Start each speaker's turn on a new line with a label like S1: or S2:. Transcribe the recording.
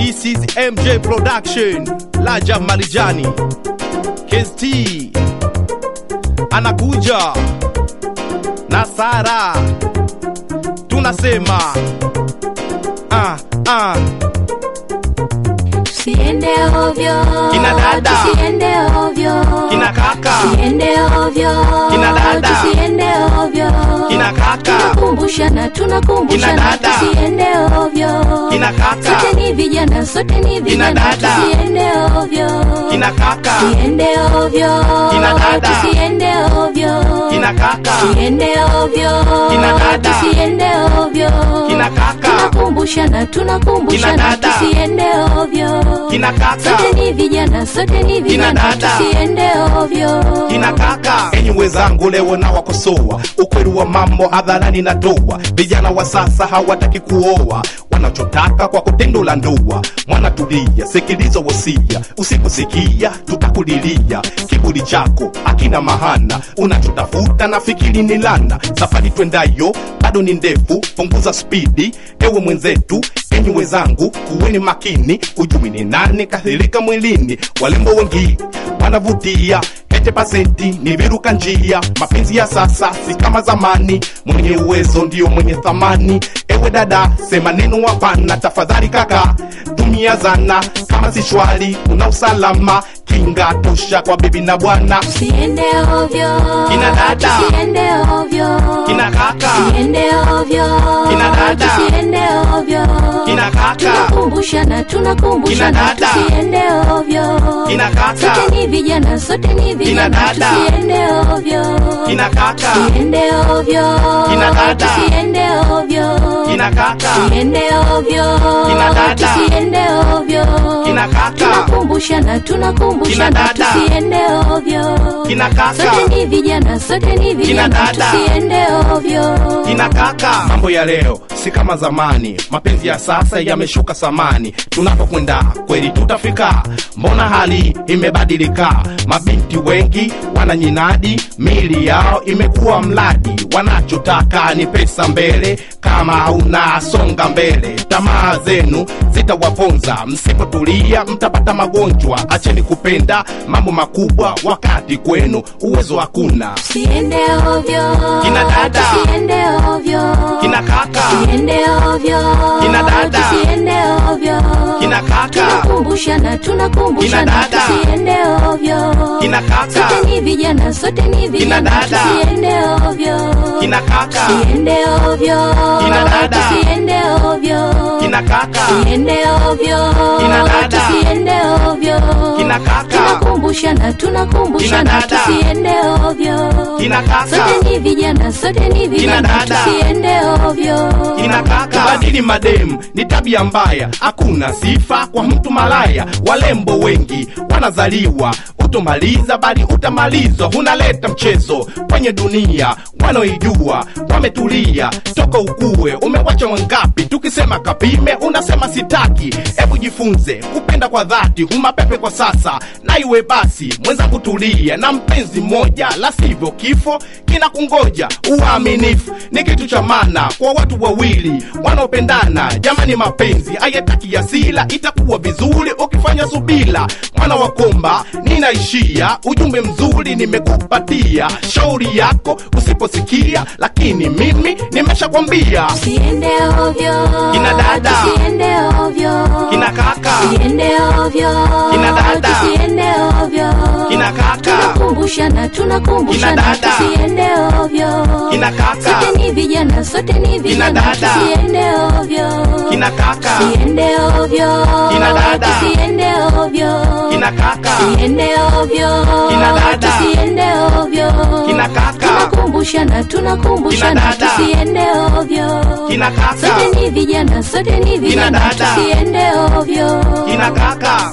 S1: This is MJ Production, Laja Marijani, KST anakuja na Sara, tunasema
S2: Tusiende ovyo,
S1: kina dada,
S2: tusiende ovyo,
S1: kina kaka,
S2: tusiende ovyo,
S1: kina dada,
S2: tusiende ovyo,
S1: kina kaka,
S2: tunakumbushana, tusiende ovyo,
S1: kina kaka,
S2: sote ni vijana, tusiende ovyo,
S1: kina kaka,
S2: tusiende ovyo,
S1: kina dada,
S2: tusiende ovyo,
S1: kina kaka,
S2: tusiende ovyo,
S1: kina dada,
S2: tusiende ovyo,
S1: kina kaka,
S2: tunakumbushana, tusiende ovyo,
S1: kina kaka,
S2: sote ni vijana, tusiende ovyo,
S1: kina kaka. Enyi wenzangu, leo na wakosoa ukweli wa mambo hadharani na doa. Vijana wa sasa hawataki kuoa, wanachotaka kwa kutendo la ndoa. Mwana tulia, sikiliza wasia, usiposikia tutakulilia. Kiburi chako akina mahana, unachotafuta nafikiri ni lana. Safari twendayo bado ni ndefu, punguza spidi ewe mwenzetu. Enyi wenzangu, kuweni makini, ujumi ni nani kathirika mwilini. Walembo wengi wanavutia, 80% ni viruka njia. Mapenzi ya sasa si kama zamani, mwenye uwezo ndio mwenye thamani. Ewe dada, sema neno hapana. Tafadhali kaka, tumia zana, kama si shwari una usalama. Kinga tosha kwa bibi na bwana.
S2: Tusiende ovyo,
S1: kina dada,
S2: tusiende ovyo,
S1: kina kaka,
S2: tusiende ovyo,
S1: kina dada,
S2: tusiende ovyo,
S1: kina kaka,
S2: tunakumbushana,
S1: kina dada,
S2: tusiende ovyo,
S1: kina kaka,
S2: sote ni vijana,
S1: kina dada,
S2: tusiende ovyo,
S1: kina kaka,
S2: tusiende ovyo,
S1: kina dada,
S2: tusiende ovyo,
S1: kina kaka,
S2: tusiende ovyo,
S1: kina dada,
S2: tusiende ovyo,
S1: kina kaka,
S2: tunakumbushana,
S1: kina dada,
S2: tusiende ovyo,
S1: kina kaka,
S2: sote ni vijana,
S1: kina dada,
S2: tusiende ovyo,
S1: kina kaka. Mambo ya leo si kama zamani, mapenzi ya sasa yameshuka samani. Tunapokwenda kweli tutafika, mbona hali imebadilika? Mabinti wengi wananyinadi, mili yao imekuwa mladi. Wanachotaka ni pesa mbele, kama unasonga mbele tamaa zenu zitawaponza. Msipotulia mtapata magonjwa. Acheni kupenda mambo makubwa wakati kwenu uwezo hakuna.
S2: tusiende ovyo,
S1: kina dada,
S2: tusiende ovyo,
S1: kina kaka,
S2: tusiende ovyo,
S1: kina dada,
S2: tusiende ovyo,
S1: kina kaka,
S2: tunakumbushana,
S1: kina dada,
S2: tusiende ovyo,
S1: kina kaka,
S2: sote ni vijana,
S1: kina dada,
S2: tusiende ovyo,
S1: kina kaka,
S2: tusiende ovyo,
S1: kina dada,
S2: tusiende ovyo,
S1: kina kaka,
S2: tusiende ovyo,
S1: kina dada,
S2: tusiende ovyo,
S1: kina kaka,
S2: tunakumbushana,
S1: kina dada,
S2: tusiende ovyo,
S1: kina kaka,
S2: sote ni vijana,
S1: kina dada,
S2: tusiende ovyo,
S1: kina kaka. Badili mademu ni tabia mbaya, hakuna sifa kwa mtu malaya. Walembo wengi wanazaliwa, utomaliza bali utamalizwa. Unaleta mchezo kwenye dunia, wanaoijua wametulia toka ukue. Umewacha wangapi? Tukisema kapime unasema sitaki. Hebu jifunze kupenda kwa dhati, humapepe kwa sasa na iwe basi. Mwenzangu tulia na mpenzi mmoja, la sivyo kifo kinakungoja. Uaminifu ni kitu cha maana kwa watu wawili wanaopendana. Jamani, mapenzi hayataki asila, itakuwa vizuri ukifanya subila. Mwana wa komba ninaishia, ujumbe mzuri nimekupatia. Shauri yako usiposikia, lakini mimi nimeshakwambia.
S2: tusiende ovyo,
S1: kina dada,
S2: tusiende ovyo,
S1: kina kaka,
S2: tusiende ovyo,
S1: kina dada,
S2: tusiende ovyo,
S1: kina kaka,
S2: tunakumbushana,
S1: kina dada,
S2: tusiende ovyo,
S1: kina kaka,
S2: sote ni vijana,
S1: kina dada,
S2: tusiende ovyo,
S1: kina kaka,
S2: tusiende ovyo,
S1: kina dada,
S2: tusiende ovyo,
S1: kina kaka,
S2: tusiende ovyo,
S1: kina dada,
S2: tusiende ovyo,
S1: kina kaka,
S2: tunakumbushana,
S1: kina dada,
S2: tusiende ovyo,
S1: kina kaka,
S2: sote ni vijana,
S1: kina dada,
S2: tusiende ovyo,
S1: kina kaka.